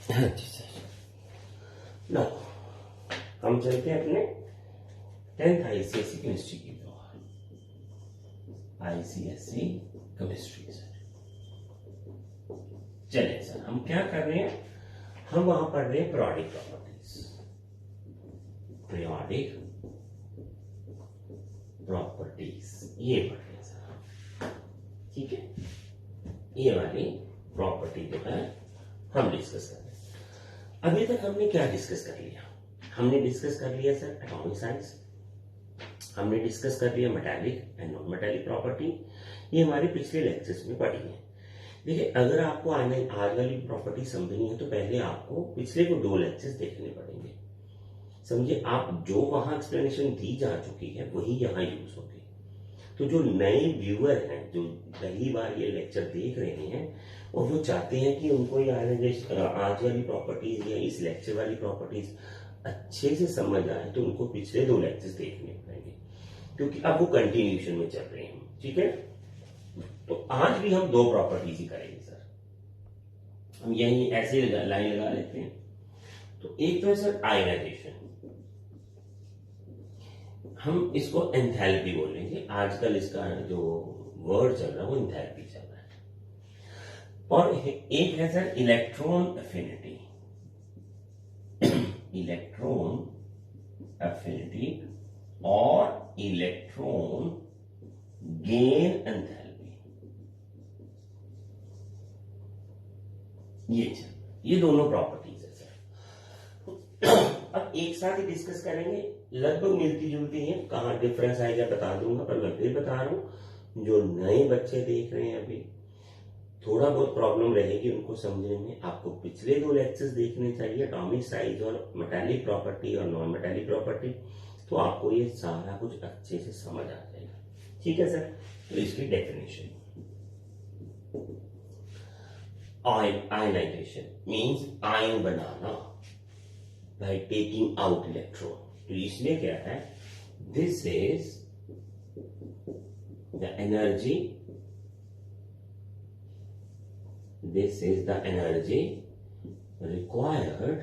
अच्छा सर, लो हम चलते हैं अपने 10th ICSE केमिस्ट्री की ओर। ICSE केमिस्ट्री सर, चलिए सर हम क्या कर रहे हैं, हम वहां पढ़ रहे हैं पीरियोडिक प्रॉपर्टीज। पीरियोडिक प्रॉपर्टीज ये पढ़ रहे हैं सर, ठीक है। ये वाली प्रॉपर्टी जो है हम डिस्कस कर रहे हैं। अभी तक हमने क्या डिस्कस कर लिया, हमने डिस्कस कर लिया सर एटॉमिक साइज, हमने डिस्कस कर लिया metallic and non metallic property. ये हमारे पिछले लेक्चर्स में पढ़ी है। देखिए अगर आपको आज वाली प्रॉपर्टी समझनी है तो पहले आपको पिछले को 2 लेक्चर्स देखने पड़ेंगे। समझिए आप जो वहां एक्सप्लेनेशन दी जा चुकी है वही यहाँ यूज होगी। तो जो नए व्यूअर हैं जो पहली बार ये लेक्चर देख रहे हैं और वो चाहते हैं कि उनको ये आज वाली प्रॉपर्टीज या इस लेक्चर वाली प्रॉपर्टीज अच्छे से समझ आए तो उनको पिछले 2 लेक्चर्स देखने पड़ेंगे, क्योंकि अब वो कंटिन्यूएशन में चल रहे हैं, ठीक है। तो आज भी हम 2 प्रॉपर्टीज ही करेंगे सर, हम यही ऐसे लाइन लगा लेते हैं। तो एक तो है सर आयनाइजेशन, हम इसको एंथैल्पी बोलेंगे, आजकल इसका जो वर्ड चल रहा है वो एंथैल्पी चल रहा है। और एक है sir electron affinity, electron affinity और इलेक्ट्रॉन गेन एंथैल्पी, ये दोनों प्रॉपर्टीज है सर। अब एक साथ ही डिस्कस करेंगे, लगभग मिलती जुलती हैं, कहां डिफरेंस आएगा बता दूंगा, पर मैं फिर बता रहा हूं जो नए बच्चे देख रहे हैं अभी थोड़ा बहुत प्रॉब्लम रहेगी उनको समझने में। आपको पिछले 2 लेक्चर्स देखने चाहिए, एटॉमिक साइज और मेटालिक प्रॉपर्टी और नॉन मेटालिक प्रॉपर्टी, तो आपको ये सारा कुछ अच्छे से समझ आ जाएगा, ठीक है सर। तो इसकी डेफिनेशन, आयनाइजेशन मीन्स आयन बनाना बाय टेकिंग आउट इलेक्ट्रॉन। तो इसमें क्या है, this is the energy, this is the energy required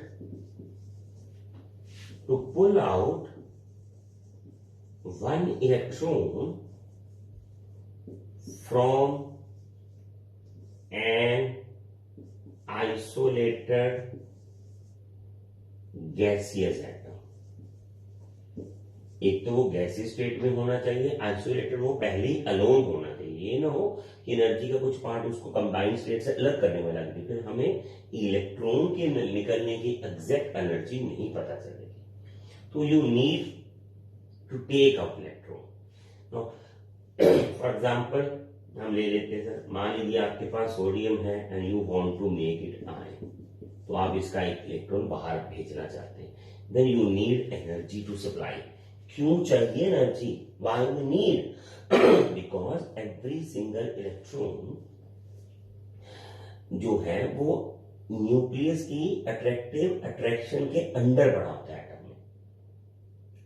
to pull out one electron from an isolated gaseous atom। एक तो वो गैसियस स्टेट में होना चाहिए, आइसोलेटेड वो पहले ही अलोन होना चाहिए। ये ना हो कि एनर्जी का कुछ पार्ट उसको कंबाइंड स्टेट से अलग करने में लग जाए, फिर हमें इलेक्ट्रॉन के निकलने की एग्जैक्ट एनर्जी नहीं पता चलेगी। तो you need to take out electron. For example हम ले लेते हैं सर, मान लीजिए आपके पास सोडियम है and you want to make it ion, तो आप इसका एक इलेक्ट्रॉन बाहर भेजना चाहते हैं, then you need energy to supply. क्यों चाहिए energy, why we need, because every single electron जो है वो न्यूक्लियस की अट्रैक्शन के अंदर पड़ा होता है एटम में।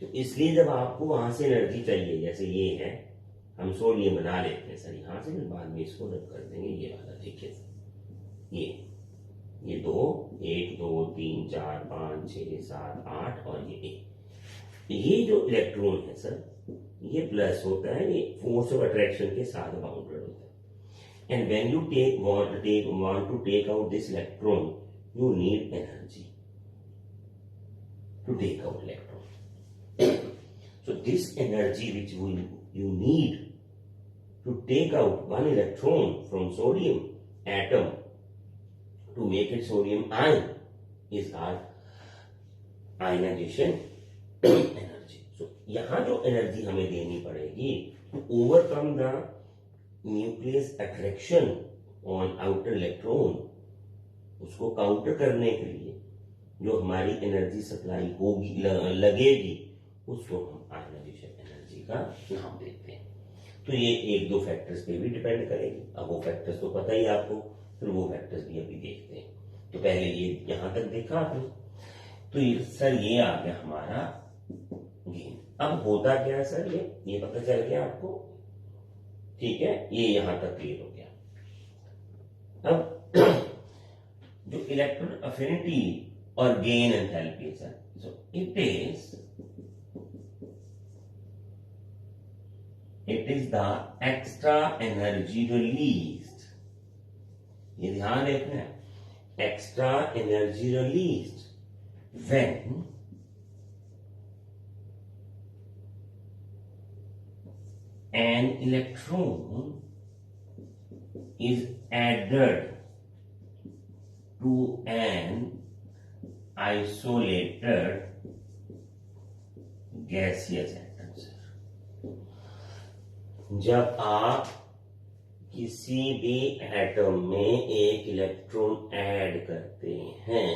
तो इसलिए जब आपको वहां से एनर्जी चाहिए, जैसे ये है, हम सोडियम बना लेते हैं सर यहां से, फिर बाद में इसको रद्द कर देंगे, ये वाला देखिए सर, ये 2 1 2 3 4 5 6 7 8 और ये जो इलेक्ट्रॉन है सर ये प्लस होता है, ये फोर्स ऑफ अट्रैक्शन के साथ बाउंडेड होता है। And when you want to take out this electron, you need energy to take out electron. So this energy which you need to take out one electron from sodium atom to make it sodium ion is called ionization energy. So यहाँ जो energy हमें देनी पड़ेगी to overcome the nucleus attraction on outer electron, उसको counter करने के लिए जो हमारी एनर्जी सप्लाई होगी लगेगी, उसको हम आयनाइजेशन एनर्जी का नाम देते हैं। तो ये 1-2 फैक्टर्स पे भी डिपेंड करेगी। अब वो फैक्टर्स तो पता ही आपको, फिर वो फैक्टर्स भी अभी देखते हैं। तो पहले ये यहां तक देखा आपने, तो ये सर ये आ गया हमारा गेन। अब होता क्या है सर, ये पता चल गया आपको, ठीक है, ये यहां तक क्लियर हो गया। अब जो इलेक्ट्रॉन अफिनिटी और गेन एंथैल्पी है sir, so it is the extra energy released, ये ध्यान रखना है, extra energy released when an electron is added to an isolated gaseous atom। जब आप किसी भी एटम में एक इलेक्ट्रॉन ऐड करते हैं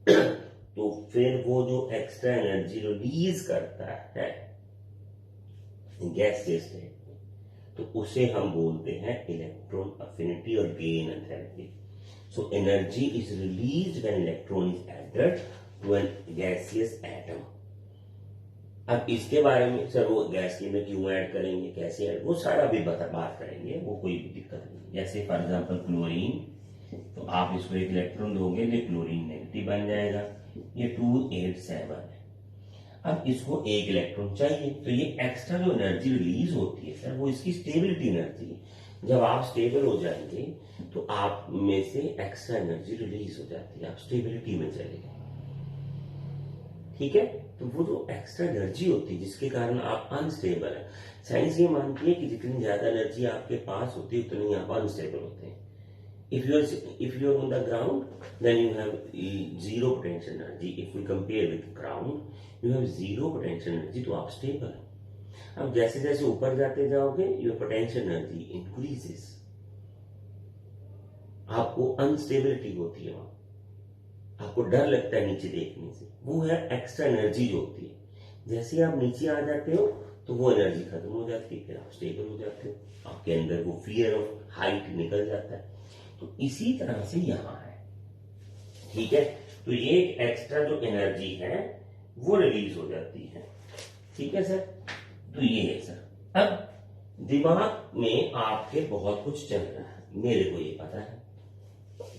तो फिर वो जो एक्स्ट्रा एनर्जी रिलीज करता है गैसियस स्टेट में, तो उसे हम बोलते हैं इलेक्ट्रॉन अफिनिटी और gain enthalpy. So energy is released when electron is added to an gaseous atom. अब इसके बारे में सर वो गैस में क्यों ऐड करेंगे, कैसे ऐड, वो सारा भी बात करेंगे, वो कोई दिक्कत नहीं। जैसे फॉर एग्जांपल क्लोरीन, तो आप इसको एक इलेक्ट्रॉन दोगे तो क्लोरीन नेगेटिव बन जाएगा, ये 287 है। अब इसको एक इलेक्ट्रॉन चाहिए, तो ये एक्स्ट्रा जो एनर्जी रिलीज होती है सर वो इसकी स्टेबिलिटी एनर्जी है। जब आप स्टेबल हो जाएंगे तो आप में से एक्स्ट्रा एनर्जी रिलीज हो जाती है, आप स्टेबिलिटी में चले गए, ठीक है। तो वो जो एक्स्ट्रा एनर्जी होती है जिसके कारण आप अनस्टेबल है, साइंस ये मानती है कि जितनी ज्यादा एनर्जी आपके पास होती है उतनी आप अनस्टेबल होते हैं। If you are on the ground, then you have zero potential energy. If we compare with ground, you have zero potential energy, तो आप स्टेबल है। अब जैसे जैसे ऊपर जाते जाओगे your potential energy increases, आपको अनस्टेबिलिटी होती है, वहां आपको डर लगता है नीचे देखने से, वो है एक्स्ट्रा एनर्जी जो होती है। जैसे आप नीचे आ जाते हो तो वो एनर्जी खत्म हो जाती है, फिर आप स्टेबल हो जाते हो, आपके अंदर वो फियर ऑफ हाइट निकल जाता है। तो इसी तरह से यहां है, ठीक है। तो ये एक एक्स्ट्रा जो एनर्जी है वो रिलीज हो जाती है, ठीक है सर। तो ये है सर। अब दिमाग में आपके बहुत कुछ चल रहा है, मेरे को ये पता है,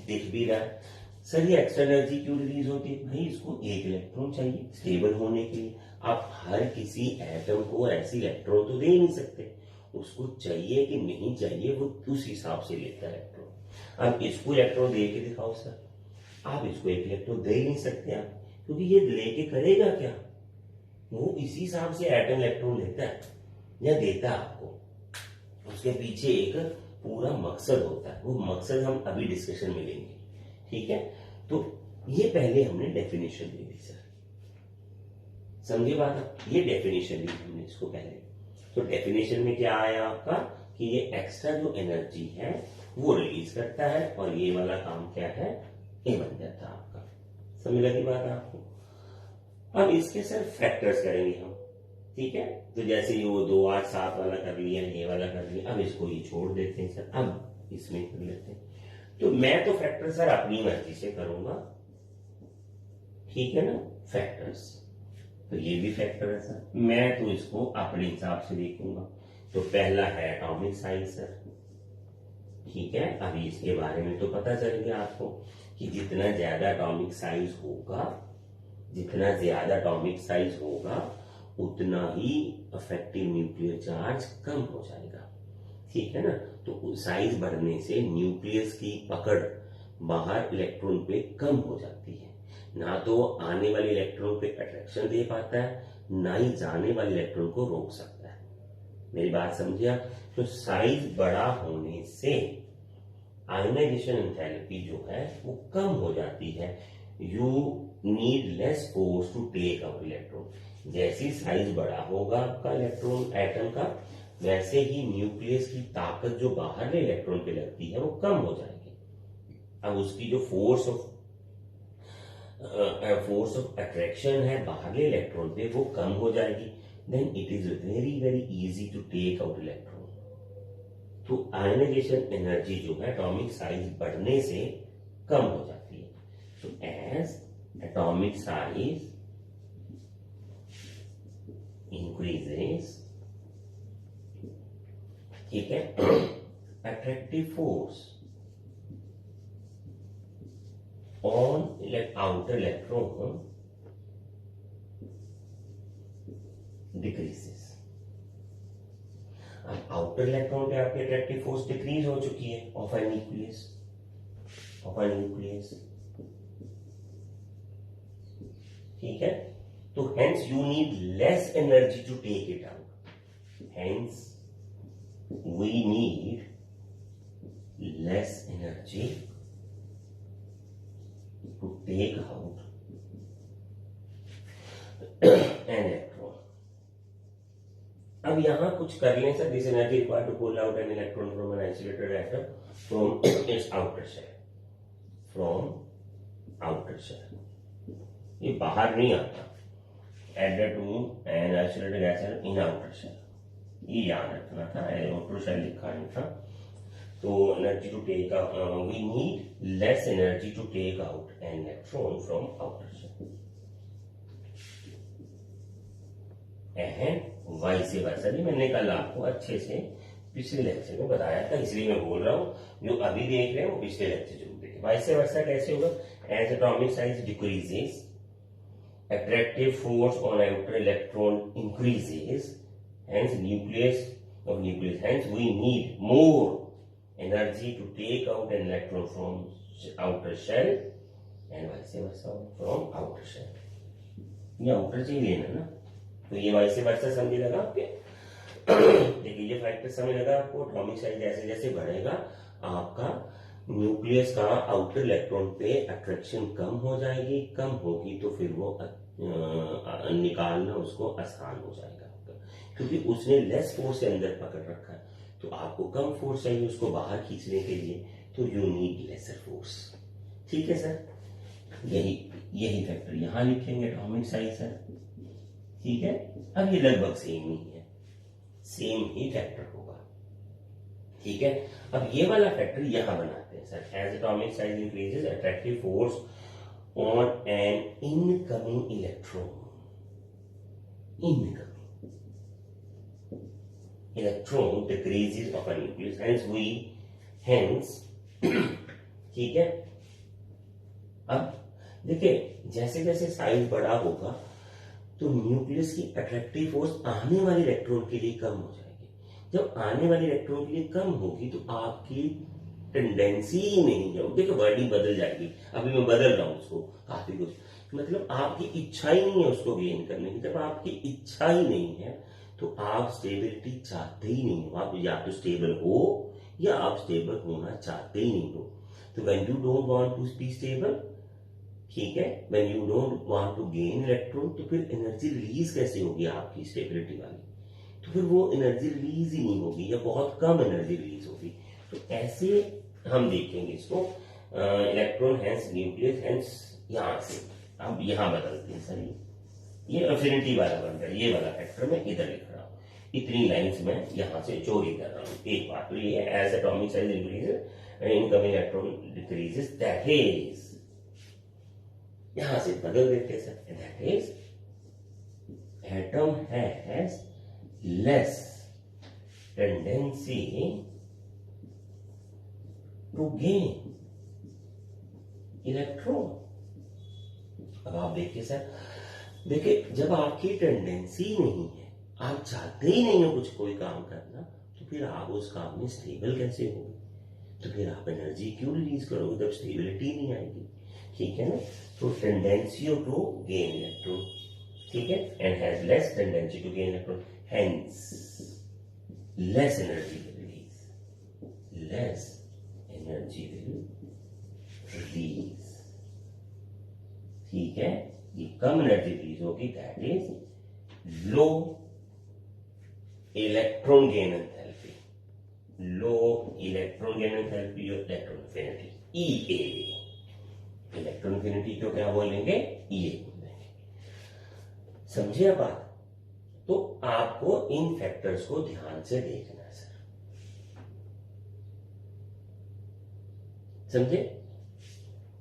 दिख भी रहा है सर ये एक्स्ट्रा एनर्जी क्यों रिलीज होती है। भाई इसको एक इलेक्ट्रॉन चाहिए स्टेबल होने के लिए, आप हर किसी एटम को ऐसी इलेक्ट्रॉन तो दे ही नहीं सकते, उसको चाहिए कि नहीं चाहिए वो उस हिसाब से लेता है इलेक्ट्रॉन। अब इसको इलेक्ट्रॉन दे के दिखाओ सर, आप इसको एक इलेक्ट्रॉन दे ही नहीं सकते आप, क्योंकि ये लेके करेगा क्या, वो इसी हिसाब से एटम इलेक्ट्रॉन लेता है या देता है आपको, उसके पीछे एक पूरा मकसद होता है, वो मकसद हम अभी डिस्कशन में लेंगे, ठीक है। तो ये पहले हमने डेफिनेशन ली थी सर, समझे बात, ये डेफिनेशन ली हमने इसको पहले। तो डेफिनेशन में क्या आया आपका कि ये एक्स्ट्रा जो एनर्जी है वो रिलीज करता है और ये वाला काम क्या है, ए बन जाता है आपका। समझ लगी बात आपको। अब इसके सर फैक्टर्स करेंगे हम, ठीक है। तो जैसे ये वो 2 8 7 वाला कर लिया, ये वाला कर लिया, अब इसको ये छोड़ देते हैं सर, अब इसमें कर लेते हैं। तो मैं तो फैक्टर सर अपनी मर्जी से करूंगा, ठीक है ना, फैक्टर्स। तो ये भी फैक्टर है सर, मैं तो इसको अपने हिसाब से देखूंगा। तो पहला है एटॉमिक साइज सर, ठीक है। अभी इसके बारे में तो पता चल गया आपको कि जितना ज्यादा एटॉमिक साइज होगा, जितना ज्यादा एटॉमिक साइज होगा उतना ही अफेक्टिव न्यूक्लियर चार्ज कम हो जाएगा, ठीक है ना। तो साइज बढ़ने से न्यूक्लियस की पकड़ बाहर इलेक्ट्रॉन पे कम हो जाती है, ना तो आने वाले इलेक्ट्रॉन पे अट्रैक्शन दे पाता है, ना ही जाने वाले इलेक्ट्रॉन को रोक सकता है। मेरी बात समझे आप। तो साइज बड़ा होने से आयोनाइजेशन एंथैल्पी जो है वो कम हो जाती है, you need less force to take out electron. जैसे साइज बड़ा होगा आपका इलेक्ट्रॉन एटम का, वैसे ही न्यूक्लियस की ताकत जो बाहर इलेक्ट्रॉन पे लगती है वो कम हो जाएगी। अब उसकी जो फोर्स ऑफ अट्रैक्शन है बाहर इलेक्ट्रॉन पे वो कम हो जाएगी, then it is very very easy to take out electron. तो आयोनाइजेशन एनर्जी जो है एटॉमिक साइज बढ़ने से कम हो जाती है। तो एज एटॉमिक साइज इंक्रीजेस, ठीक है, attractive force on outer electron decreases. अब आउटर इलेक्ट्रॉन पे आपकी अट्रैक्टिव फोर्स डिक्रीज हो चुकी है ऑफ एन न्यूक्लियस, ठीक है। तो hence you need less energy to take it out, hence we need less energy to take out an electron. अब यहां कुछ कर लें sir, this energy required to pull out an electron from an isolated atom from its outer shell, from outer shell, ये बाहर नहीं आता, added to an isolated atom in outer shell, ये याद रखना था, आउटर शेल लिखा नहीं था। तो energy to take out, we need less energy to take out an electron from outer shell, and vice versa. भी मैंने कल आपको अच्छे से पिछले लेक्चर में बताया था, इसलिए मैं बोल रहा हूं, जो अभी देख रहे हैं वो पिछले लेक्चर जरूर देखें। वाइस वर्सा कैसे होगा? As atomic size decreases, attractive force on outer electron increases, hence hence we need more energy to take out an electron from outer shell and vice versa from outer shell. ये outer से ही लेना ना, तो ये vice versa समझ लगा आपके? देखिए ये फैक्टर समझ लगा आपको। एटॉमिक साइज जैसे जैसे बढ़ेगा आपका न्यूक्लियस का आउटर इलेक्ट्रॉन पे अट्रैक्शन कम हो जाएगी, कम होगी तो फिर वो निकालना उसको आसान हो जाएगा आपका, क्योंकि उसने लेस फोर्स से अंदर पकड़ रखा है, तो आपको कम फोर्स चाहिए उसको बाहर खींचने के लिए, तो यू नीड लेसर फोर्स। ठीक है सर, यही फैक्टर यहां लिखेंगे एटॉमिक साइज सर, ठीक है। अब ये लगभग सेम ही है, सेम ही फैक्टर होगा, ठीक है। अब ये वाला फैक्टर यहां बनाते हैं sir, as atomic size increases attractive force on an incoming electron decreases of a nucleus, hence ठीक है। अब देखिए जैसे जैसे साइज बड़ा होगा तो न्यूक्लियस की अट्रैक्टिव फोर्स आने वाले इलेक्ट्रॉन के लिए कम हो जाएगी। जब आने वाले इलेक्ट्रॉन के लिए कम होगी तो आपकी टेंडेंसी ही नहीं है, देखो वर्डिंग बदल जाएगी, अभी मैं बदल रहा हूं उसको काफी कुछ, मतलब आपकी इच्छा ही नहीं है उसको गेन करने की। जब आपकी इच्छा ही नहीं है तो आप स्टेबिलिटी चाहते ही नहीं हो, आप या तो स्टेबल हो या आप स्टेबल होना चाहते ही नहीं हो। तो when you don't want to be stable, ठीक है, when you don't want to gain electron, तो फिर एनर्जी रिलीज कैसे होगी आपकी स्टेबिलिटी वाली? तो फिर वो एनर्जी रिलीज ही नहीं होगी या बहुत कम एनर्जी रिलीज होगी। तो ऐसे हम देखेंगे इसको, इलेक्ट्रॉन हेंस न्यूक्लियस हेंस, यहां से अब यहां बदलते हैं सर, ये अफिनिटी वाला बन रहा है, ये वाला फैक्टर मैं इधर लिख रहा हूं, इतनी लाइंस में यहां से चोरी कर रहा हूं। एक बात तो ये है, as atomic size increases incoming electron decreases, that is, यहां से बदल देते हैं sir, that is atom has less tendency to gain electron. अब आप देखिए सर, देखिए जब आपकी टेंडेंसी नहीं है, आप चाहते ही नहीं हो कुछ कोई काम करना, तो फिर आप उस काम में स्टेबल कैसे होगे? तो फिर आप एनर्जी क्यों रिलीज करोगे जब स्टेबिलिटी नहीं आएगी? ठीक है ना, तो टेंडेंसी टू गेन इलेक्ट्रॉन, ठीक है, and has less tendency to gain electron, hence less energy release, less energy release, ठीक है, ये कम एनर्जी रिलीज होगी, that is low electron gain enthalpy, low electron gain enthalpy और electron affinity, EA, electron affinity को क्या बोलेंगे? ईए बोलेंगे। समझे आप बात? तो आपको इन फैक्टर्स को ध्यान से देखना है सर, समझे?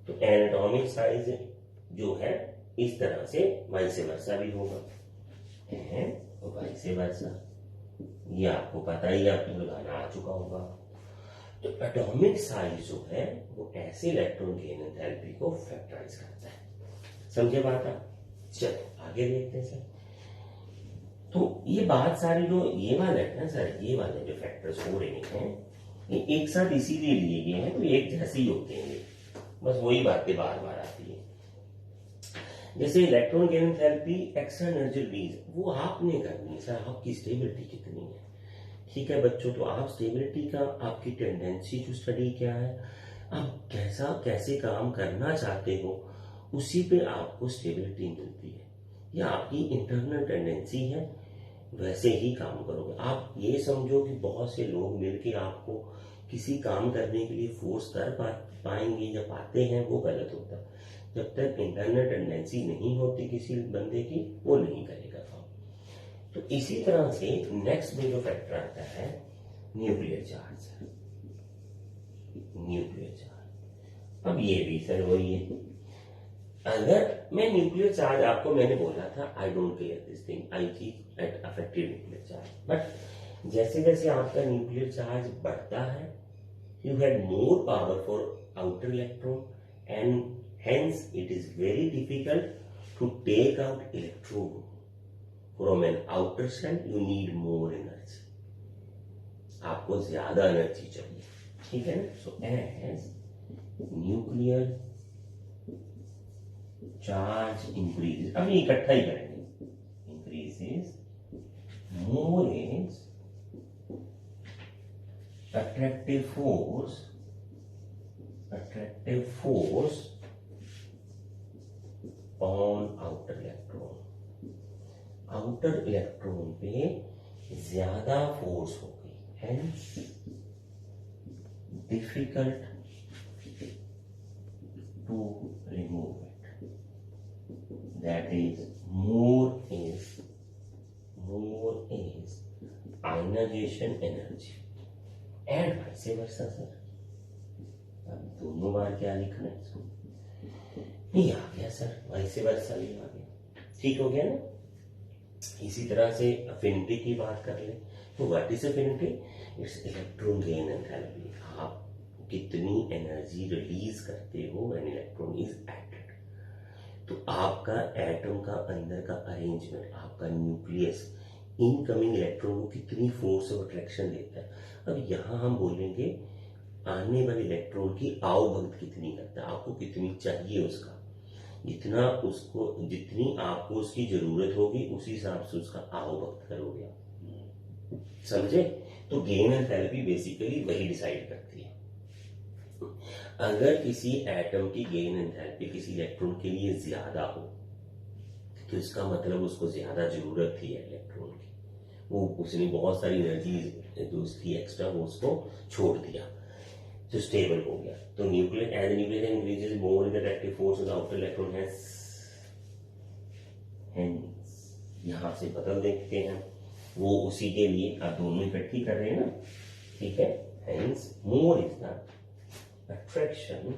तो एनाटॉमिक साइज जो है इस तरह से वाइस वर्सा भी होगा, वाइस वर्सा, ये आपको पता ही, आपको लगाना आ चुका होगा। तो एटॉमिक साइज जो है वो ऐसे इलेक्ट्रॉन गेन एंथैल्पी को फैक्टराइज करता है। समझे बात आप? चलो आगे देखते हैं सर। तो ये बात सारी जो ये वाले है ना सर, ये वाले जो फैक्टर्स हो रहे हैं ये एक साथ इसीलिए लिए गए हैं, तो एक जैसे ही होते हैं ये, बस वही बातें बार बार आती है। जैसे electron gain enthalpy, extra energy release, वो आपने करनी है सर, आपकी स्टेबिलिटी कितनी है। ठीक है बच्चों, तो आप स्टेबिलिटी का, आपकी टेंडेंसी टू स्टडी क्या है, आप कैसे काम करना चाहते हो, उसी पे आपको स्टेबिलिटी मिलती है। या आपकी इंटरनल टेंडेंसी है, वैसे ही काम करोगे। आप ये समझो कि बहुत से लोग मिलके आपको किसी काम करने के लिए फोर्स कर पाएंगे या पाते हैं, वो गलत होता है। जब तक इंटरनल टेंडेंसी नहीं होती किसी बंदे की, वो नहीं करेगा काम। तो इसी तरह से नेक्स्ट में जो फैक्टर आता है न्यूक्लियर चार्ज। न्यूक्लियर चार्ज, अब ये भी सर वही है। अगर मैं न्यूक्लियर चार्ज, आपको मैंने बोला था I don't care this thing, I keep at effective nuclear charge, but जैसे जैसे आपका न्यूक्लियर चार्ज बढ़ता है, you have more power for outer electron and hence it is very difficult to take out electron from an outer shell. You need more energy, आपको ज्यादा energy चाहिए, ठीक है ना। So as nuclear charge increase, अभी इकट्ठा ही करेंगे, increases, more is attractive force on outer electron, outer electron पे ज्यादा फोर्स होगी, hence difficult to remove it, that is more is ionization energy and vice versa sir. अब दोनों बार क्या लिखना है इसको, नहीं आ गया सर, वाइस वर्सा भी आ गया, ठीक हो गया ना। इसी तरह से अफिनिटी की बात कर ले, तो what is affinity? It's electron gain enthalpy, आप कितनी एनर्जी रिलीज करते हो व्हेन इलेक्ट्रॉन इज एडेड। तो आपका एटम का अंदर का अरेंजमेंट, आपका न्यूक्लियस इनकमिंग इलेक्ट्रॉन को कितनी फोर्स ऑफ अट्रैक्शन देता है। अब यहां हम बोलेंगे आने वाले इलेक्ट्रॉन की आवभगत कितनी करता है, आपको कितनी चाहिए उसका, जितनी आपको उसकी जरूरत होगी उसी हिसाब से उसका आवभगत करोगे आप, समझे। तो गेन एंथैल्पी बेसिकली वही डिसाइड करती है। अगर किसी एटम की गेन एंथैल्पी किसी इलेक्ट्रॉन के लिए ज्यादा हो, तो इसका मतलब उसको ज्यादा जरूरत थी इलेक्ट्रॉन की, वो उसने बहुत सारी एनर्जी जो उसकी एक्स्ट्रा वो उसको छोड़ दिया, तो स्टेबल हो गया। तो nuclear as nuclear increases more in the attractive force of the outer electron hence, यहां से बदल देखते हैं, वो उसी के लिए आप दोनों इकट्ठी कर रहे हैं ना, ठीक है। Hence more is the attraction,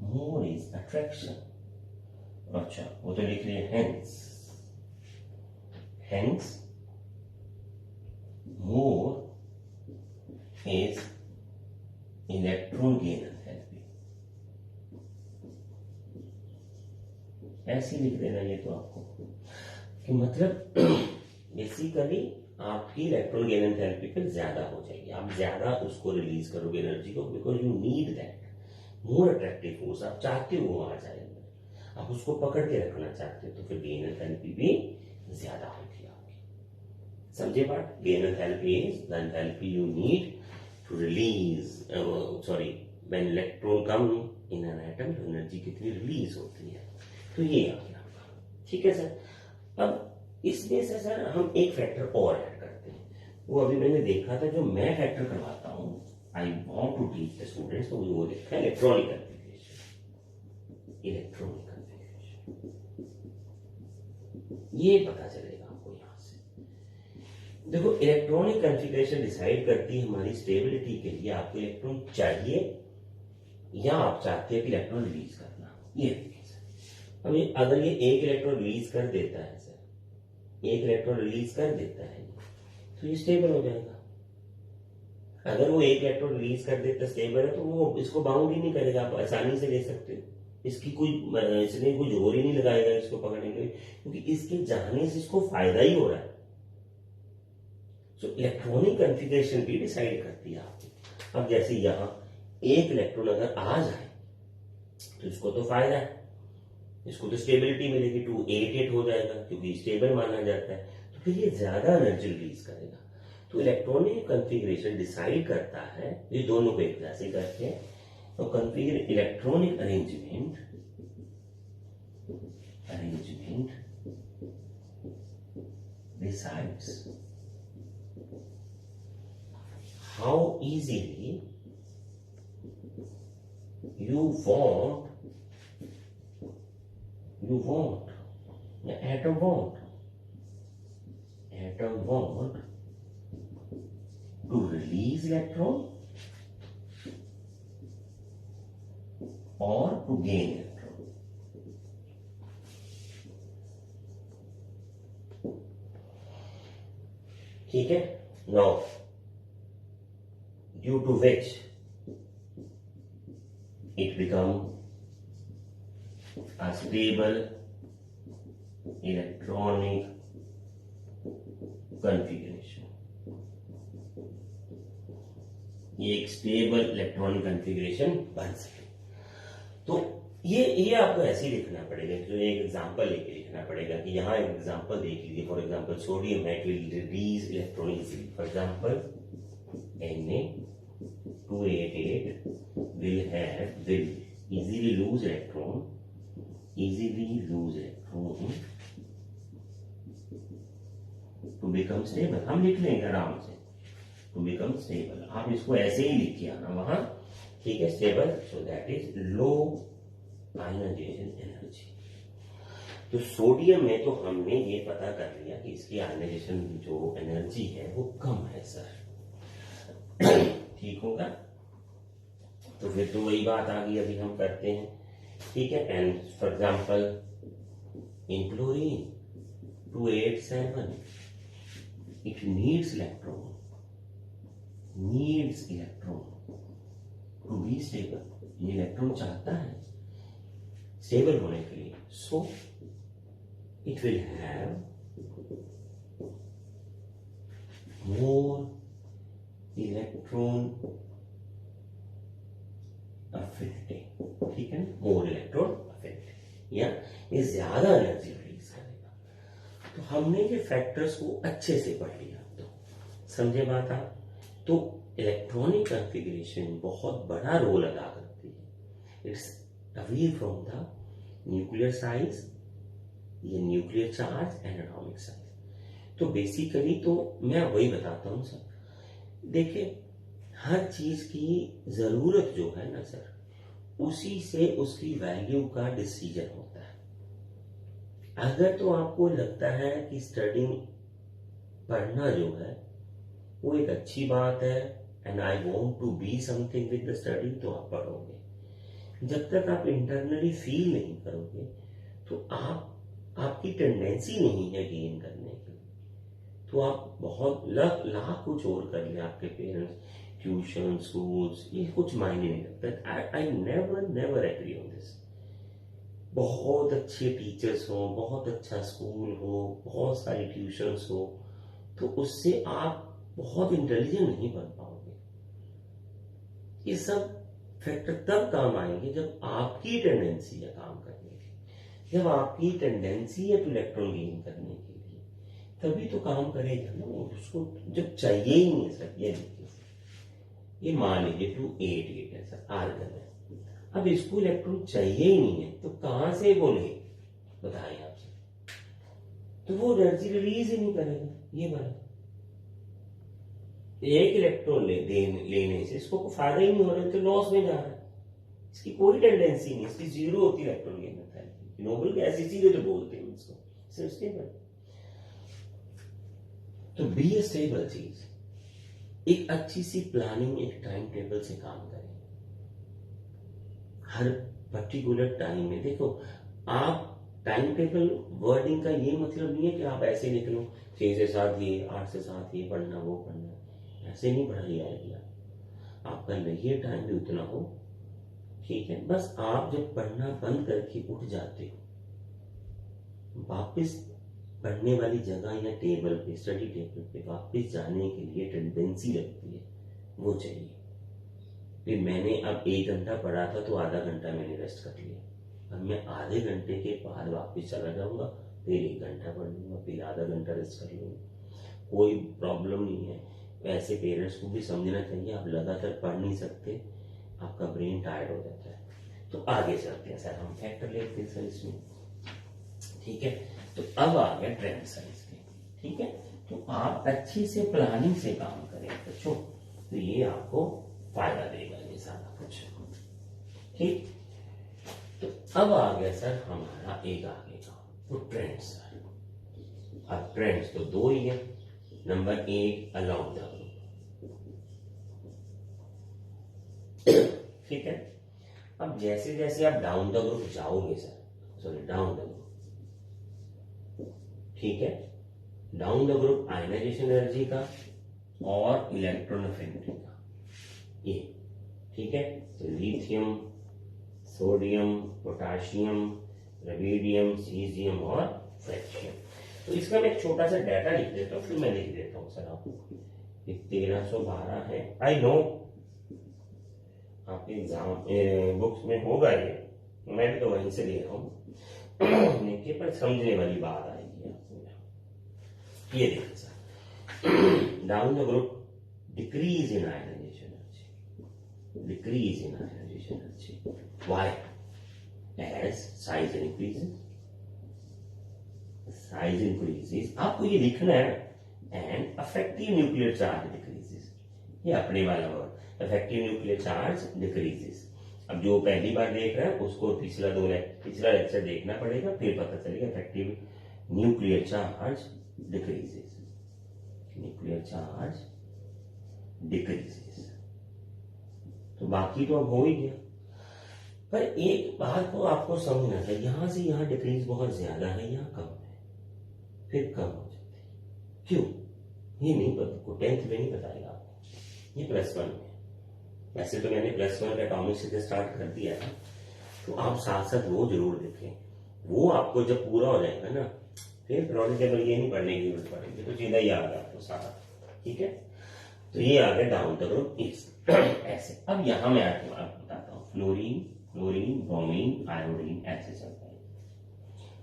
more is attraction, अच्छा वो तो लिख लिया hence more is electron gain enthalpy, ऐसे लिख देना ये तो आपको, कि मतलब बेसिकली आपकी इलेक्ट्रॉन गेन एंथैल्पी पे ज्यादा हो जाएगी, आप ज्यादा उसको रिलीज करोगे एनर्जी को, because you need that more attractive force, आप चाहते हो वो आ जाए, आप उसको पकड़ के रखना चाहते हो, तो फिर गेन एंथैल्पी भी ज्यादा होगी आपकी, समझे बात। Gain enthalpy is the enthalpy you need to release, sorry when electron come in an atom, energy कितनी रिलीज होती है, तो ये आ गया आपका, ठीक है सर। अब इसमें से सर हम एक फैक्टर और ऐड करते हैं, वो अभी मैंने देखा था, जो मैं फैक्टर करवाता हूं, I want to teach the students, तो वो देखा है इलेक्ट्रॉनिक कन्फिगरेशन, इलेक्ट्रॉनिक कन्फिगरेशन, ये पता चलेगा आपको यहां से। देखो इलेक्ट्रॉनिक कन्फिगरेशन डिसाइड करती है हमारी स्टेबिलिटी के लिए आपको इलेक्ट्रॉन चाहिए या आप चाहते हैं कि इलेक्ट्रॉन रिलीज करना, ये देखिए सर। अभी अगर ये एक इलेक्ट्रॉन रिलीज कर देता है सर, एक इलेक्ट्रॉन रिलीज कर देता है, तो ये स्टेबल हो जाएगा, अगर वो एक इलेक्ट्रॉन रिलीज कर देता स्टेबल है तो वो इसको बाउंड ही नहीं करेगा, आप आसानी से ले सकते हो। इसकी इसने कोई जोर ही नहीं लगाएगा इसको पकड़ने के लिए, क्योंकि इसके जाने से इसको फायदा ही हो रहा है। तो इलेक्ट्रॉनिक कॉन्फ़िगरेशन भी डिसाइड करती है आपकी। अब जैसे यहां एक इलेक्ट्रॉन अगर आ जाए तो इसको तो फायदा है, इसको तो स्टेबिलिटी मिलेगी, 288 हो जाएगा क्योंकि स्टेबल माना जाता है, तो फिर ये ज्यादा एनर्जी रिलीज करेगा। तो इलेक्ट्रॉनिक कॉन्फ़िगरेशन डिसाइड करता है, ये दोनों को एक जैसे करते हैं। तो configure electronic arrangement decides how easily you want the atom want to release electron or to gain electron. ठीक है, now due to which it become a stable electronic configuration. ये एक स्टेबल इलेक्ट्रॉनिक कॉन्फ़िगरेशन बन सके। तो ये आपको ऐसे ही लिखना पड़ेगा, जो एक एग्जांपल लेके लिखना पड़ेगा कि यहाँ एक एग्जांपल देख लीजिए। फॉर एग्जांपल सोडियम है, will release electronic, for example Na288 will easily lose electron to become stable। हम लिख लेंगे आराम से, to become stable। आप इसको ऐसे ही लिख के आना वहां, ठीक है, stable, so that is low ionization energy. तो सोडियम में तो हमने ये पता कर लिया कि इसकी आयनाइजेशन जो एनर्जी है वो कम है सर, ठीक होगा। तो फिर तो वही बात आ गई, अभी हम करते हैं, ठीक है। And for example in chlorine 287 it needs electron to be stable. ये इलेक्ट्रॉन चाहता है स्टेबल होने के लिए, so it will have more electron affinity, ठीक है, मोर इलेक्ट्रॉन अफिनिटी, या ये ज्यादा एनर्जी रिलीज करेगा। तो हमने ये फैक्टर्स को अच्छे से पढ़ लिया, तो समझे बात आप। तो इलेक्ट्रॉनिक कॉन्फ़िगरेशन बहुत बड़ा रोल अदा करती है। It's away from the nuclear size, ये nuclear charge and atomic size. तो बेसिकली तो मैं वही बताता हूं सर, देखिए हर चीज की जरूरत जो है ना सर, उसी से उसकी वैल्यू का डिसीजन होता है। अगर तो आपको लगता है कि स्टडी पढ़ना जो है वो एक अच्छी बात है, and I want to be something with the study, तो आप पढ़ोगे। जब तक आप इंटरनली फील नहीं करोगे तो आपकी टेंडेंसी नहीं है गेन करने की, तो आप बहुत लाख कुछ और कर ले, आपके पेरेंट्स, ट्यूशन, स्कूल्स, ये कुछ मायने नहीं रखता। I never agree on this. बहुत अच्छे टीचर्स हो, बहुत अच्छा स्कूल हो, बहुत सारी ट्यूशंस हो, तो उससे आप बहुत इंटेलिजेंट नहीं बन पाओगे। ये सब फैक्टर तब काम आएंगे जब आपकी टेंडेंसी है काम करने की, जब आपकी टेंडेंसी है टू इलेक्ट्रॉन गेन करने के लिए, तभी तो काम करेगा ना। उसको जब चाहिए ही नहीं सर, ये देखिए, ये मान लीजिए 288 है सर आर्गन है, अब इसको इलेक्ट्रॉन चाहिए ही नहीं है, तो कहां से बोले बताएं आपसे, तो वो एनर्जी रिलीज ही नहीं करेगा। ये बात, एक इलेक्ट्रॉन लेने से इसको फायदा ही नहीं हो रहा, तो लॉस में जा रहा है। इसकी कोई टेंडेंसी नहीं, इसकी जीरो होती है electron gain method. Noble gas इसीलिए जो बोलते हैं इसको सिर्फ स्टेबल। तो बी ए स्टेबल चीज, एक अच्छी सी प्लानिंग, एक टाइम टेबल से काम करें। हर पर्टिकुलर टाइम में देखो, आप टाइम टेबल वर्डिंग का ये मतलब नहीं है कि आप ऐसे लिख लो 6 से 7 ये, 8 से 7 ये पढ़ना, वो पढ़ना, ऐसे नहीं पढ़ाई जाएगी। आपका लेजर टाइम भी उतना हो, ठीक है। बस आप जब पढ़ना बंद करके उठ जाते हो, वापस पढ़ने वाली जगह या टेबल पे, स्टडी टेबल पे वापस जाने के लिए टेंडेंसी लगती है, वो चाहिए। फिर मैंने अब 1 घंटा पढ़ा था तो आधा घंटा मैंने रेस्ट कर लिया, अब मैं आधे घंटे के बाद वापस चला जाऊंगा, फिर 1 घंटा पढ़ लूंगा, फिर आधा घंटा रेस्ट कर लूंगा, कोई प्रॉब्लम नहीं है। वैसे पेरेंट्स को भी समझना चाहिए, आप लगातार पढ़ नहीं सकते, आपका ब्रेन टायर्ड हो जाता है। तो आगे चलते हैं सर, हम फैक्टर लेते हैं सर इसमें, ठीक है। तो अब आ गया ट्रेंड साइज के, ठीक है। तो आप अच्छे से प्लानिंग से काम करें बच्चों, तो ये आपको फायदा देगा ये सारा कुछ, ठीक। तो अब आ गया सर हमारा एक आगे का, तो ट्रेंड सर। अब ट्रेंड्स तो 2 ही है। नंबर 1 अलाउंग द ग्रुप, ठीक है। अब जैसे जैसे आप डाउन द ग्रुप जाओगे sir, sorry down the group, ठीक है। Down the group ionization energy का और इलेक्ट्रॉन अफिनिटी का, ये ठीक है। तो lithium, sodium, potassium, radium, caesium और फ्रेशियम। तो इसका मैं एक छोटा सा डाटा लिख देता हूँ, फिर मैं लिख देता हूँ सर आपको। 1312 है, आई नो आपके एग्जाम बुक्स में होगा ये, मैं भी तो वहीं से ले रहा हूँ देखिए, पर समझने वाली बात आएगी आपको। ये देखिए sir, down the group decrease in ionisation energy, decrease in ionisation energy, why? As size increases, size increases, आपको ये लिखना है, and effective nuclear charge decreases, ये अपने वाला word, effective nuclear charge decreases. अब जो पहली बार देख रहा है उसको पिछला लेक्चर देखना पड़ेगा, फिर पता चलेगा effective nuclear charge decreases, nuclear charge decreases. तो बाकी तो अब हो ही गया, पर एक बात को आपको समझना है, यहां से यहां डिक्रीज बहुत ज्यादा है, यहां कम है, फिर कम हो जाती है, क्यों? ये नहीं पता, 10th में नहीं बताएगा आपको, ये +1 में। वैसे तो मैंने +1 का एटॉमिक से स्टार्ट कर दिया था, तो आप साथ साथ वो जरूर देखें, वो आपको जब पूरा हो जाएगा ना, फिर पीरियोडिक टेबल ये नहीं पढ़ने की जरूरत पड़ेगी, तो सीधा ही आ गया आपको सारा, ठीक है। तो ये आ गया डाउन द ग्रुप इस ऐसे। अब यहां मैं आपको बताता हूँ, फ्लोरीन, क्लोरीन, ब्रोमीन, आयोडीन, ऐसे चलता है।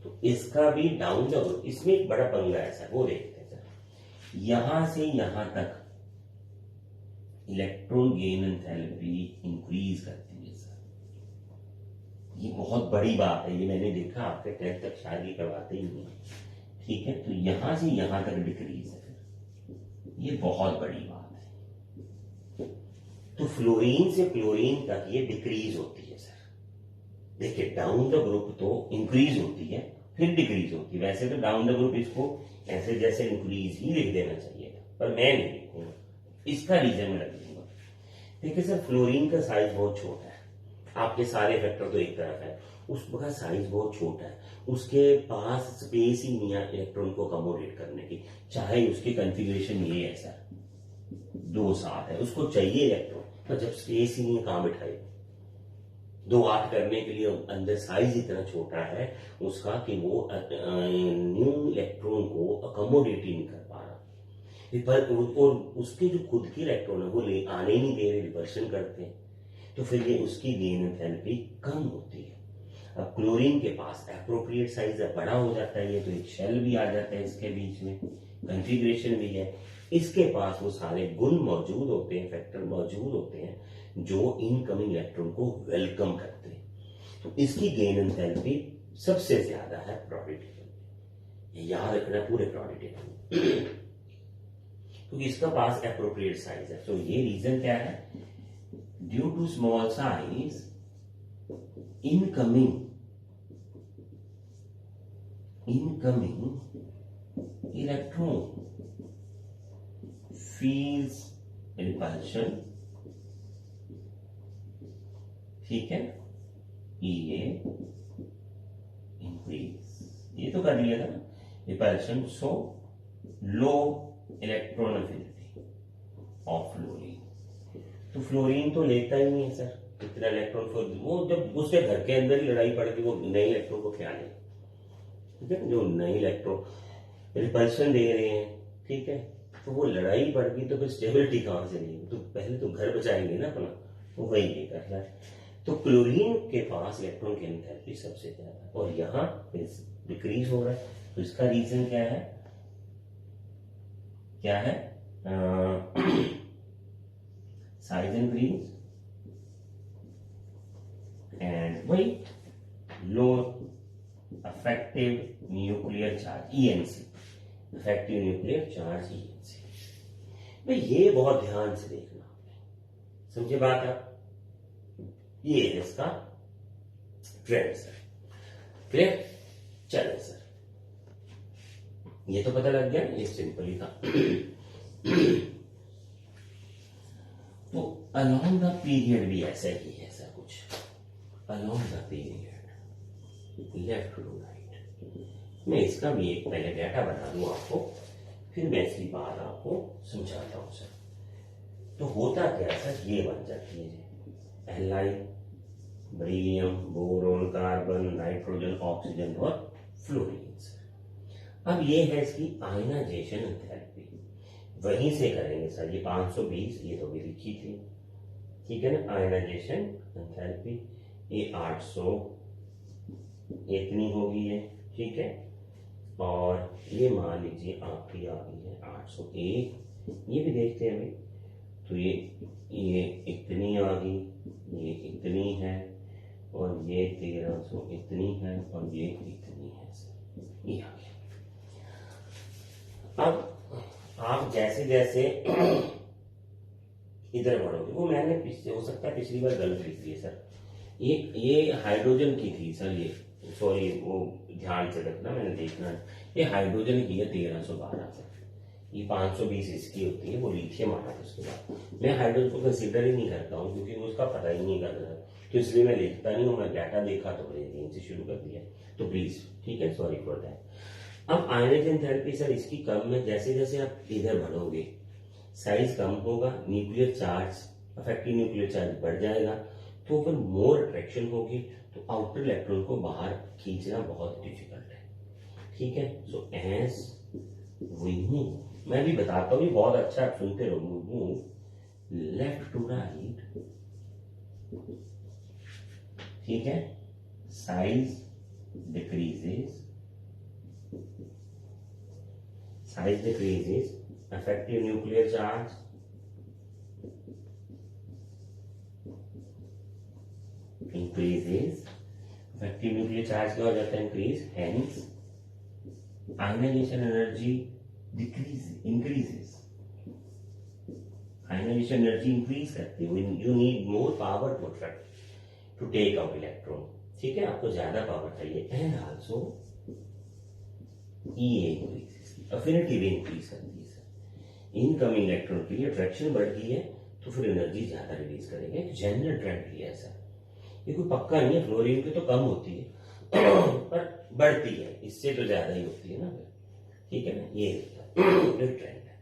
तो इसका भी डाउन द ग्रुप, इसमें एक बड़ा पंगा है सर, वो देखते हैं सर। यहां से यहां तक इलेक्ट्रॉन गेन एंथैल्पी इंक्रीज करती है सर, ये बहुत बड़ी बात है, ये मैंने देखा आपके 10th तक शायद ये करवाते ही नहीं, ठीक है। तो यहां से यहां तक डिक्रीज है, ये बहुत बड़ी बात है। तो फ्लोरीन से क्लोरीन तक ये डिक्रीज होती है सर। देखिए डाउन द ग्रुप तो इंक्रीज होती है, फिर डिक्रीज होती है। वैसे तो डाउन द ग्रुप इसको ऐसे जैसे इंक्रीज ही लिख देना चाहिए था, पर मैं नहीं लिखूंगा, इसका रीजन मैं लग दूंगा। देखिए सर, फ्लोरीन का साइज बहुत छोटा है, आपके सारे फैक्टर तो एक तरफ है, उसका साइज बहुत छोटा है, उसके पास स्पेस ही नहीं है इलेक्ट्रॉन को अकोमोडेट करने की, चाहे उसकी कॉन्फ़िगरेशन ये है सर 2-7 है, उसको चाहिए इलेक्ट्रॉन, पर जब स्पेस ही नहीं है कहां बिठाए, 2-8 करने के लिए अंदर साइज इतना छोटा है उसका कि वो न्यू इलेक्ट्रॉन को अकोमोडेट ही नहीं कर पा रहा, और उसके जो खुद के इलेक्ट्रॉन है वो ले आने नहीं दे रहे, रिपल्शन करते हैं, तो फिर ये उसकी गेन एंथैल्पी कम होती है। अब क्लोरीन के पास एप्रोप्रिएट साइज बड़ा हो जाता है, ये तो एक शेल भी आ जाता है इसके बीच में, कॉन्फ़िगरेशन भी है, इसके पास वो सारे गुण मौजूद होते हैं, फैक्टर मौजूद होते हैं जो इनकमिंग इलेक्ट्रॉन को वेलकम करते हैं, तो इसकी गेन एंथैल्पी सबसे ज्यादा है पीरियोडिक टेबल में, याद रखना पूरे पीरियोडिक टेबल में, क्योंकि इसका पास एप्रोप्रिएट साइज है। तो ये रीजन क्या है, due to small size incoming electron feels repulsion, ठीक है, ये increase, ये तो कर लिया था ना, repulsion, so low electron affinity of fluorine, तो फ्लोरीन तो लेता ही नहीं है सर इतना इलेक्ट्रॉन। वो जब उसके घर के अंदर ही लड़ाई पड़ गई, वो नए इलेक्ट्रॉन को क्या ले, ठीक है, जो नए इलेक्ट्रॉन रिपल्शन दे रहे हैं, ठीक है, तो वो लड़ाई बढ़ गई तो फिर स्टेबिलिटी कहां से लेंगे, तो पहले तो घर बचाएंगे ना अपना, तो वही ये कर रहा है। तो क्लोरीन के पास इलेक्ट्रॉन की एंथैल्पी सबसे ज्यादा है और यहाँ डिक्रीज हो रहा है। तो इसका रीजन क्या है, क्या है, साइज इंक्रीज एंड वही low effective nuclear charge ENC, effective nuclear charge ENC. भाई ये बहुत ध्यान से देखना, समझे बात आप, ये है इसका ट्रेंड सर, क्लियर। चलो सर ये तो पता लग गया, ये सिंपली था। तो अलोंग द पीरियड भी ऐसा ही है सर कुछ, along the period left to right. मैं इसका भी एक पहले डाटा बना दूं आपको, फिर मैं इसकी बात आपको समझाता हूं सर। तो होता क्या सर, ये बन जाती है align, beryllium, boron, carbon, nitrogen, oxygen और फ्लोरीन सर। अब ये है इसकी आयनाइजेशन एंथैल्पी, वहीं से करेंगे सर। ये 520 ये तो भी लिखी थी, ठीक है ना, आयनाइजेशन एंथैल्पी ये 800 इतनी होगी ये, ठीक है, और ये मान लीजिए आपकी आ गई है 801, ये भी देखते हैं भाई। तो ये इतनी आ गई, ये इतनी है, और ये 1300 इतनी है, और ये इतनी है सर, ये आ गया। अब आप जैसे जैसे इधर बढ़ोगे, वो मैंने हो सकता है पिछली बार गलत लिख दी है सर, ये हाइड्रोजन की थी सर, ये सॉरी, वो ध्यान से रखना, मैंने देखना, ये हाइड्रोजन की है 1312 सर, ये 520 इसकी होती है, वो लिथियम आता है उसके बाद। मैं हाइड्रोजन को कंसीडर ही नहीं करता हूँ क्योंकि उसका पता ही नहीं कर रहा, तो इसलिए मैं लिखता नहीं हूँ। मैं डाटा देखा तो मैंने से शुरू कर दिया, तो प्लीज, ठीक है, सॉरी फॉर दैट। अब आयनाइजेशन थेरेपी सर इसकी कम में, जैसे जैसे आप इधर बढ़ोगे साइज कम होगा, nuclear charge, affective nuclear charge बढ़ जाएगा, तो फिर मोर अट्रैक्शन होगी, तो आउटर इलेक्ट्रॉन को बाहर खींचना बहुत डिफिकल्ट है, ठीक है। सो एज वी मूव, मैं भी बताता हूँ, बहुत अच्छा आप सुनते रहो, मूव लेफ्ट टू राइट, ठीक है, size decreases, size decreases, effective nuclear charge increases, effective nuclear charge क्या हो जाता है, increase, hence ionization energy increases, ionization energy increase करती है, you need more power to attract, to take out electron, ठीक है, आपको ज्यादा पावर चाहिए, and also EA increases, affinity भी इंक्रीज करती है सर। इनकमिंग इलेक्ट्रॉन के लिए अट्रैक्शन बढ़ गई है तो फिर एनर्जी ज्यादा रिलीज करेंगे, जनरल ट्रेंड ही है सर। ये कोई पक्का नहीं है, फ्लोरीन की तो कम होती है पर बढ़ती है, इससे तो ज्यादा ही होती है ना, ठीक है ना, ये ट्रेंड है।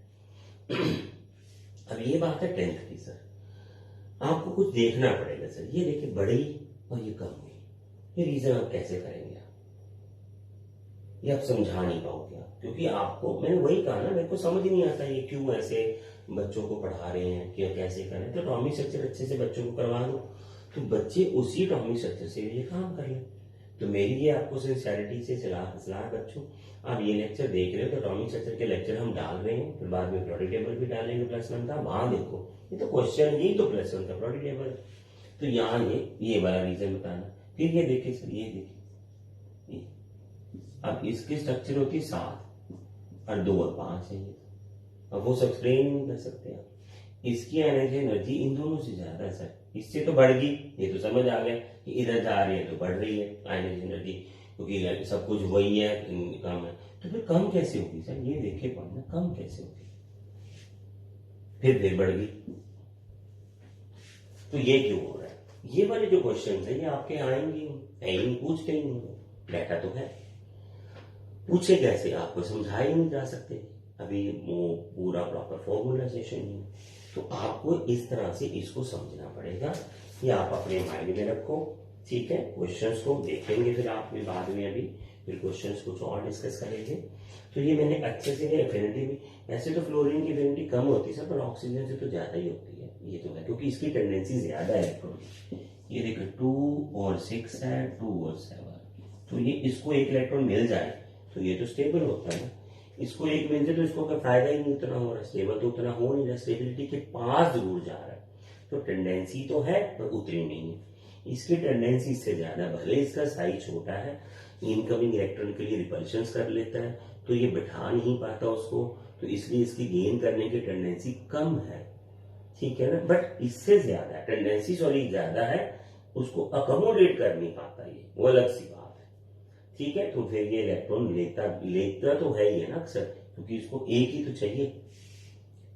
अब ये बात है 10th की सर, आपको कुछ देखना पड़ेगा सर। ये देखिए बढ़ी और ये कम हुई, ये रीजन आप कैसे करेंगे, ये आप समझा नहीं पाओगे आप, क्योंकि आपको, मैंने वही कहा ना, मेरे को समझ ही नहीं आता ये क्यों ऐसे बच्चों को पढ़ा रहे हैं, क्या कैसे करें। तो एटॉमिक स्ट्रक्चर अच्छे से बच्चों को करवा दो, तो बच्चे उसी एटॉमिक स्ट्रक्चर से ये काम कर लें। तो मेरी ये आपको सिंसियरिटी से सलाह बच्चों, आप ये लेक्चर देख रहे हो तो एटॉमिक स्ट्रक्चर के लेक्चर हम डाल रहे हैं, फिर बाद में पीरियोडिक टेबल भी डालेंगे +1 का, वहां देखो ये तो क्वेश्चन, यही तो +1 का पीरियोडिक टेबल। तो यहाँ ये वाला रीजन बताना, फिर ये देखिए सर, ये देखिए, अब इसकी स्ट्रक्चर होती है 7 और 2 और 5 है, अब वो सब एक्सप्लेन नहीं कर सकते आप। इसकी एनर्जी इन दोनों से ज्यादा है सर, इससे तो बढ़ गई, ये तो समझ आ गया कि इधर जा रही है तो बढ़ रही है एनर्जी, क्योंकि सब कुछ वही है, कम है, तो फिर कम कैसे होगी सर, ये देखिए पॉइंट ना, कम कैसे होगी, फिर बढ़ गई, तो ये क्यों हो रहा है। ये वाले जो क्वेश्चन है ये आपके आएंगे, पूछते ही नहीं, डाटा तो है, पूछे कैसे, आपको समझाए नहीं जा सकते, अभी वो पूरा प्रॉपर फॉर्मूलाइजेशन नहीं। तो तो आपको इस तरह से इसको समझना पड़ेगा। ये आप अपने माइंड में रखो, ठीक है। क्वेश्चंस को देखेंगे फिर आप भी बाद में, अभी फिर क्वेश्चंस कुछ और डिस्कस करेंगे। तो ये मैंने अच्छे से एफिनिटी भी, ऐसे तो फ्लोरीन की एफिनिटी कम होती है सर, पर ऑक्सीजन से तो ज्यादा ही होती है, ये तो है, क्योंकि इसकी टेंडेंसी ज्यादा है इलेक्ट्रॉन। ये देखो 2 और 6 है, 2 और 7, तो ये इसको एक इलेक्ट्रॉन मिल जाए तो ये तो स्टेबल होता है ना। इसको एक मिल जाए तो इसको कोई फायदा ही नहीं उतना हो रहा, स्टेबल तो उतना हो नहीं रहा, स्टेबिलिटी के पास जरूर जा रहा है। तो टेंडेंसी तो है पर उतनी नहीं है। इसकी टेंडेंसी इससे ज्यादा, भले इसका साइज छोटा है, इनकमिंग इलेक्ट्रॉन के लिए रिपल्शन कर लेता है, तो ये बिठा नहीं पाता उसको, तो इसलिए इसकी गेन करने की टेंडेंसी कम है, ठीक है ना। बट इससे ज्यादा टेंडेंसी सॉरी ज्यादा है, उसको अकोमोडेट कर नहीं पाता, ये वो अलग सी बात है, ठीक है। तो फिर ये इलेक्ट्रॉन लेता तो है ही है ना अक्सर, क्योंकि इसको एक ही तो चाहिए।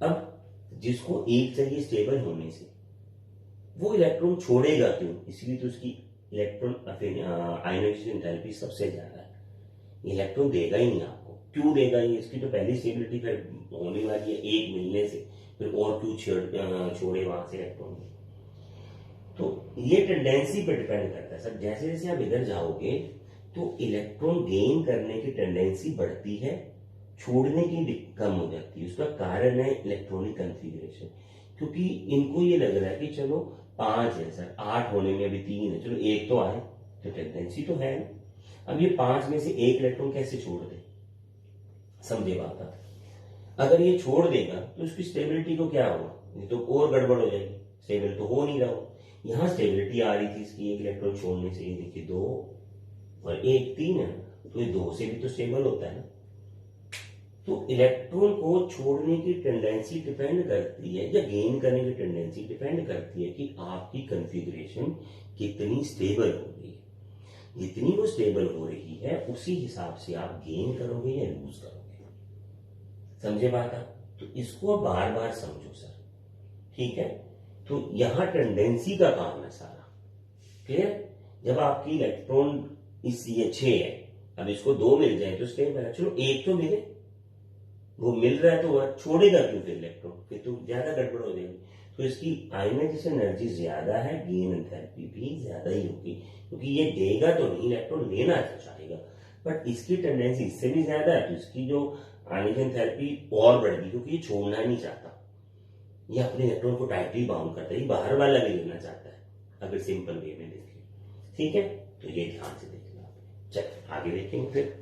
अब जिसको एक चाहिए स्टेबल होने से, वो इलेक्ट्रॉन छोड़ेगा क्यों? इसलिए तो उसकी इलेक्ट्रॉन आयनाइजेशन एंथैल्पी सबसे ज्यादा है। इलेक्ट्रॉन देगा ही नहीं आपको, क्यों देगा ये? इसकी तो पहली स्टेबिलिटी फिर होने वाली है एक मिलने से, फिर और क्यों छोड़े वहां से इलेक्ट्रॉन। तो ये टेंडेंसी पे डिपेंड करता है सर। जैसे जैसे आप इधर जाओगे तो इलेक्ट्रॉन गेन करने की टेंडेंसी बढ़ती है, छोड़ने की कम हो जाती है। उसका कारण है इलेक्ट्रॉनिक कॉन्फ़िगरेशन, क्योंकि इनको ये लग रहा है कि चलो 5 है सर, 8 होने में अभी 3 है, चलो एक तो आए, तो टेंडेंसी तो है। अब ये 5 में से एक इलेक्ट्रॉन कैसे छोड़ दे, समझे बात आप? अगर ये छोड़ देगा तो उसकी स्टेबिलिटी को क्या होगा? ये तो और गड़बड़ हो जाएगी, स्टेबल तो हो नहीं रहा हो। यहां स्टेबिलिटी आ रही थी इसकी एक इलेक्ट्रॉन छोड़ने से, ये देखिए 2 और 1 3 है, तो ये 2 से भी तो स्टेबल होता है ना। तो इलेक्ट्रॉन को छोड़ने की टेंडेंसी डिपेंड करती है, या गेन करने की टेंडेंसी डिपेंड करती है कि आपकी कॉन्फ़िगरेशन कितनी स्टेबल हो रही है। जितनी वो स्टेबल हो रही है उसी हिसाब से आप गेन करोगे या लूज करोगे, समझे बात आप? तो इसको बार बार समझो सर, ठीक है। तो यहां टेंडेंसी का काम है सारा, क्लियर। जब आपकी इलेक्ट्रॉन इस ये 6 है, अब इसको 2 मिल जाए तो स्टेबल है, चलो एक तो मिले, वो मिल रहा है तो वह छोड़ेगा क्यों फिर इलेक्ट्रॉन? फिर तो ज्यादा गड़बड़ हो जाएगी। तो इसकी आयनाइजेशन एनर्जी ज्यादा है, गेन एंथैल्पी भी ज्यादा ही होगी, क्योंकि ये देगा तो नहीं, इलेक्ट्रॉन लेना चाहेगा, बट इसकी टेंडेंसी इससे भी ज्यादा है, तो इसकी जो आयनाइजेशन एंथैल्पी और बढ़ेगी, क्योंकि ये छोड़ना ही नहीं चाहता, ये अपने इलेक्ट्रॉन को टाइटली बाउंड करता है, ये बाहर वाला भी लेना चाहता है, अगर सिंपल वे में देखें, ठीक है। तो ये ध्यान से देखना, चल आगे देखेंगे फिर।